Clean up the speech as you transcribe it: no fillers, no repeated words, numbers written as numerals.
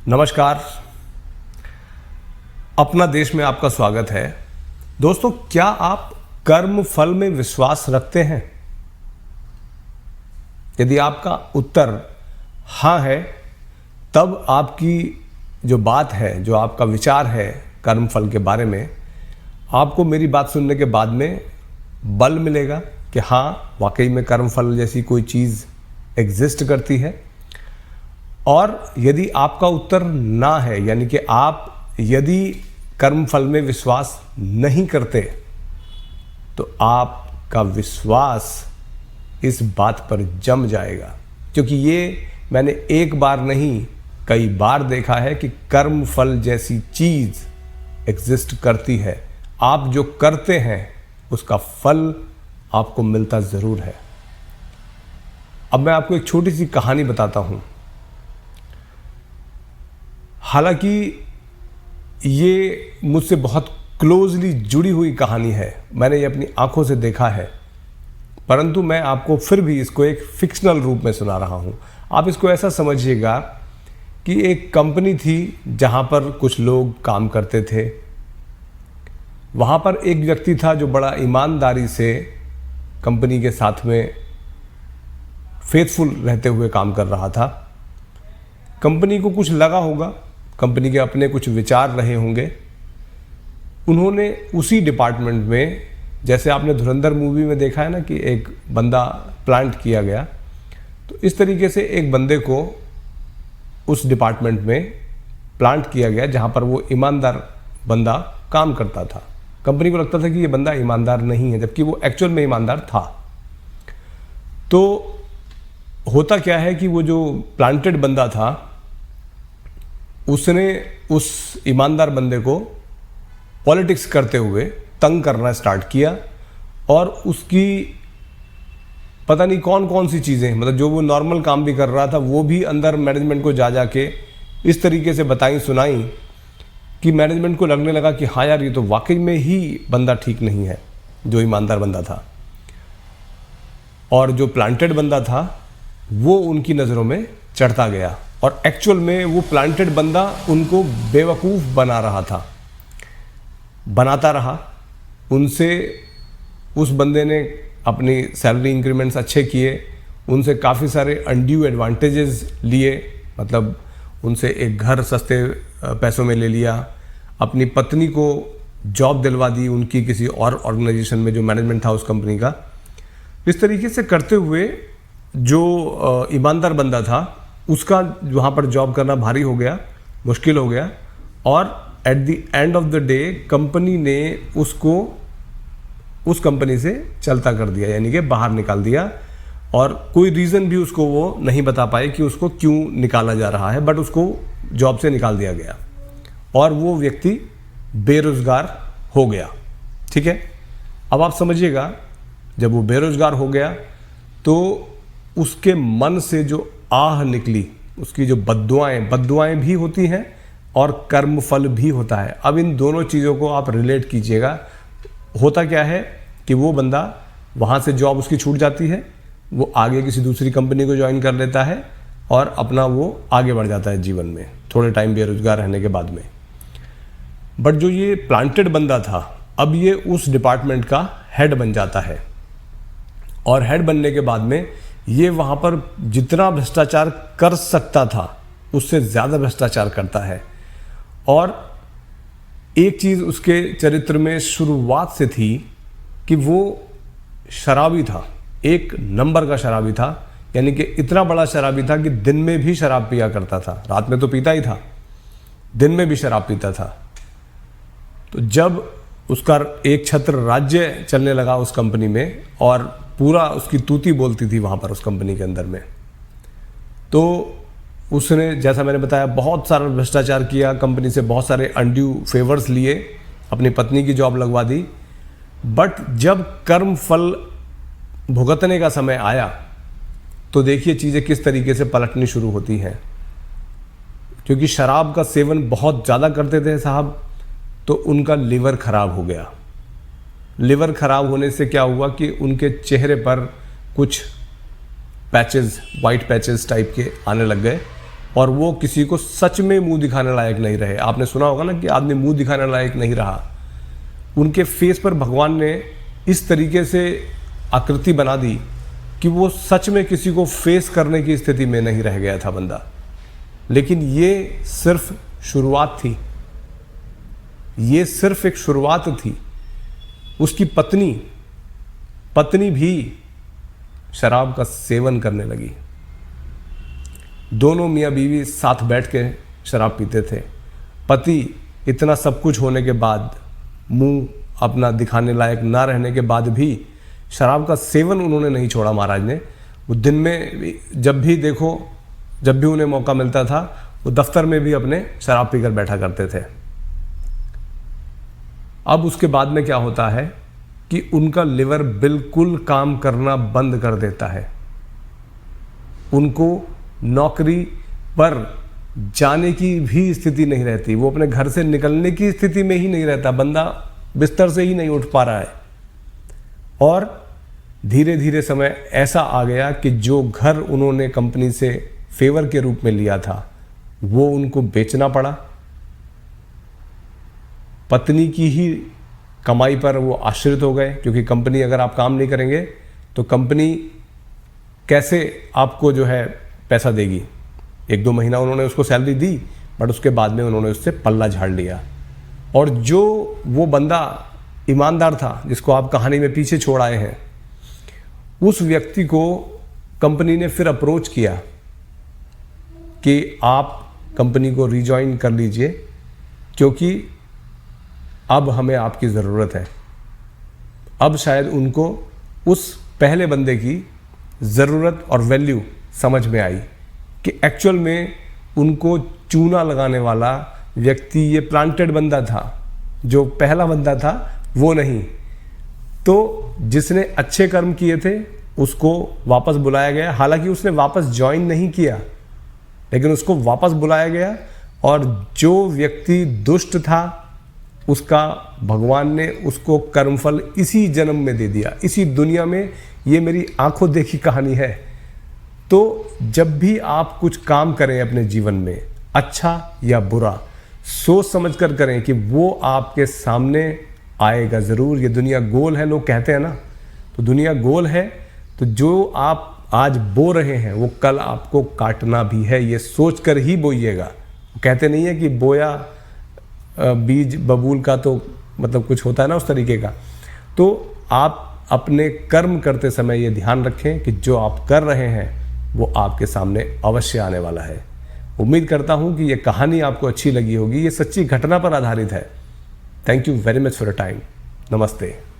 नमस्कार। अपना देश में आपका स्वागत है। दोस्तों, क्या आप कर्म फल में विश्वास रखते हैं? यदि आपका उत्तर हाँ है, तब आपकी जो बात है, जो आपका विचार है कर्म फल के बारे में, आपको मेरी बात सुनने के बाद में बल मिलेगा कि हाँ, वाकई में कर्म फल जैसी कोई चीज़ एग्जिस्ट करती है। और यदि आपका उत्तर ना है, यानी कि आप यदि कर्म फल में विश्वास नहीं करते, तो आपका विश्वास इस बात पर जम जाएगा। क्योंकि ये मैंने एक बार नहीं, कई बार देखा है कि कर्म फल जैसी चीज़ एग्जिस्ट करती है। आप जो करते हैं उसका फल आपको मिलता ज़रूर है। अब मैं आपको एक छोटी सी कहानी बताता हूँ। हालांकि ये मुझसे बहुत क्लोजली जुड़ी हुई कहानी है, मैंने ये अपनी आंखों से देखा है, परंतु मैं आपको फिर भी इसको एक फिक्शनल रूप में सुना रहा हूँ। आप इसको ऐसा समझिएगा कि एक कंपनी थी जहाँ पर कुछ लोग काम करते थे। वहाँ पर एक व्यक्ति था जो बड़ा ईमानदारी से कंपनी के साथ में फेथफुल रहते हुए काम कर रहा था। कंपनी को कुछ लगा होगा, कंपनी के अपने कुछ विचार रहे होंगे। उन्होंने उसी डिपार्टमेंट में, जैसे आपने धुरंधर मूवी में देखा है ना कि एक बंदा प्लांट किया गया, तो इस तरीके से एक बंदे को उस डिपार्टमेंट में प्लांट किया गया जहाँ पर वो ईमानदार बंदा काम करता था। कंपनी को लगता था कि ये बंदा ईमानदार नहीं है, जबकि वो एक्चुअल में ईमानदार था। तो होता क्या है कि वो जो प्लांटेड बंदा था, उसने उस ईमानदार बंदे को पॉलिटिक्स करते हुए तंग करना स्टार्ट किया। और उसकी पता नहीं कौन कौन सी चीज़ें, मतलब जो वो नॉर्मल काम भी कर रहा था, वो भी अंदर मैनेजमेंट को जा के इस तरीके से बताई सुनाई कि मैनेजमेंट को लगने लगा कि हाँ यार, ये तो वाकई में ही बंदा ठीक नहीं है, जो ईमानदार बंदा था। और जो प्लांटेड बंदा था वो उनकी नज़रों में चढ़ता गया, और एक्चुअल में वो प्लांटेड बंदा उनको बेवकूफ़ बना रहा था, बनाता रहा। उनसे उस बंदे ने अपनी सैलरी इंक्रीमेंट्स अच्छे किए, उनसे काफ़ी सारे अनड्यू एडवांटेजेस लिए, मतलब उनसे एक घर सस्ते पैसों में ले लिया, अपनी पत्नी को जॉब दिलवा दी उनकी किसी और ऑर्गेनाइजेशन में जो मैनेजमेंट था उस कंपनी का। इस तरीके से करते हुए जो ईमानदार बंदा था, उसका वहाँ पर जॉब करना भारी हो गया, मुश्किल हो गया। और at the end of the day company ने उसको उस कंपनी से चलता कर दिया, यानी कि बाहर निकाल दिया। और कोई रीज़न भी उसको वो नहीं बता पाए कि उसको क्यों निकाला जा रहा है, बट उसको जॉब से निकाल दिया गया और वो व्यक्ति बेरोज़गार हो गया। ठीक है, अब आप समझिएगा, जब वो बेरोज़गार हो गया तो उसके मन से जो आह निकली, उसकी जो बद्दुआएं भी होती हैं और कर्मफल भी होता है। अब इन दोनों चीज़ों को आप रिलेट कीजिएगा। होता क्या है कि वो बंदा, वहाँ से जॉब उसकी छूट जाती है, वो आगे किसी दूसरी कंपनी को ज्वाइन कर लेता है और अपना वो आगे बढ़ जाता है जीवन में, थोड़े टाइम बेरोजगार रहने के बाद में। बट जो ये प्लांटेड बंदा था, अब ये उस डिपार्टमेंट का हेड बन जाता है, और हेड बनने के बाद में ये वहाँ पर जितना भ्रष्टाचार कर सकता था उससे ज़्यादा भ्रष्टाचार करता है। और एक चीज़ उसके चरित्र में शुरुआत से थी कि वो शराबी था, एक नंबर का शराबी था। यानी कि इतना बड़ा शराबी था कि दिन में भी शराब पिया करता था, रात में तो पीता ही था, दिन में भी शराब पीता था। तो जब उसका एक छत्र राज्य चलने लगा उस कंपनी में और पूरा उसकी तूती बोलती थी वहाँ पर उस कंपनी के अंदर में, तो उसने, जैसा मैंने बताया, बहुत सारा भ्रष्टाचार किया, कंपनी से बहुत सारे अनड्यू फेवर्स लिए, अपनी पत्नी की जॉब लगवा दी। बट जब कर्म फल भुगतने का समय आया तो देखिए चीज़ें किस तरीके से पलटनी शुरू होती हैं। क्योंकि शराब का सेवन बहुत ज़्यादा करते थे साहब, तो उनका लिवर खराब हो गया। लिवर खराब होने से क्या हुआ कि उनके चेहरे पर कुछ पैचेस, वाइट पैचेस टाइप के आने लग गए, और वो किसी को सच में मुंह दिखाने लायक नहीं रहे। आपने सुना होगा ना कि आदमी मुंह दिखाने लायक नहीं रहा। उनके फेस पर भगवान ने इस तरीके से आकृति बना दी कि वो सच में किसी को फेस करने की स्थिति में नहीं रह गया था बंदा। लेकिन ये सिर्फ शुरुआत थी, ये सिर्फ एक शुरुआत थी। उसकी पत्नी भी शराब का सेवन करने लगी। दोनों मियाँ बीवी साथ बैठ के शराब पीते थे। पति इतना सब कुछ होने के बाद, मुंह अपना दिखाने लायक ना रहने के बाद भी शराब का सेवन उन्होंने नहीं छोड़ा। महाराज ने वो दिन में जब भी देखो, जब भी उन्हें मौका मिलता था, वो दफ्तर में भी अपने शराब पीकर बैठा करते थे। अब उसके बाद में क्या होता है कि उनका लिवर बिल्कुल काम करना बंद कर देता है। उनको नौकरी पर जाने की भी स्थिति नहीं रहती। वो अपने घर से निकलने की स्थिति में ही नहीं रहता। बंदा बिस्तर से ही नहीं उठ पा रहा है। और धीरे धीरे समय ऐसा आ गया कि जो घर उन्होंने कंपनी से फेवर के रूप में लिया था, वो उनको बेचना पड़ा। पत्नी की ही कमाई पर वो आश्रित हो गए, क्योंकि कंपनी, अगर आप काम नहीं करेंगे तो कंपनी कैसे आपको जो है पैसा देगी। 1-2 महीना उन्होंने उसको सैलरी दी, बट उसके बाद में उन्होंने उससे पल्ला झाड़ लिया। और जो वो बंदा ईमानदार था, जिसको आप कहानी में पीछे छोड़ आए हैं, उस व्यक्ति को कंपनी ने फिर अप्रोच किया कि आप कंपनी को रिजॉइन कर लीजिए, क्योंकि अब हमें आपकी ज़रूरत है। अब शायद उनको उस पहले बंदे की ज़रूरत और वैल्यू समझ में आई कि एक्चुअल में उनको चूना लगाने वाला व्यक्ति ये प्लांटेड बंदा था, जो पहला बंदा था वो नहीं। तो जिसने अच्छे कर्म किए थे उसको वापस बुलाया गया। हालांकि उसने वापस ज्वाइन नहीं किया, लेकिन उसको वापस बुलाया गया। और जो व्यक्ति दुष्ट था, उसका भगवान ने उसको कर्मफल इसी जन्म में दे दिया, इसी दुनिया में। ये मेरी आंखों देखी कहानी है। तो जब भी आप कुछ काम करें अपने जीवन में, अच्छा या बुरा, सोच समझ कर करें कि वो आपके सामने आएगा ज़रूर। ये दुनिया गोल है, लोग कहते हैं ना, तो दुनिया गोल है। तो जो आप आज बो रहे हैं वो कल आपको काटना भी है, ये सोच कर ही बोइएगा। कहते नहीं है कि बोया बीज बबूल का, तो मतलब कुछ होता है ना उस तरीके का। तो आप अपने कर्म करते समय ये ध्यान रखें कि जो आप कर रहे हैं वो आपके सामने अवश्य आने वाला है। उम्मीद करता हूँ कि ये कहानी आपको अच्छी लगी होगी। ये सच्ची घटना पर आधारित है। Thank you very much for your time. नमस्ते।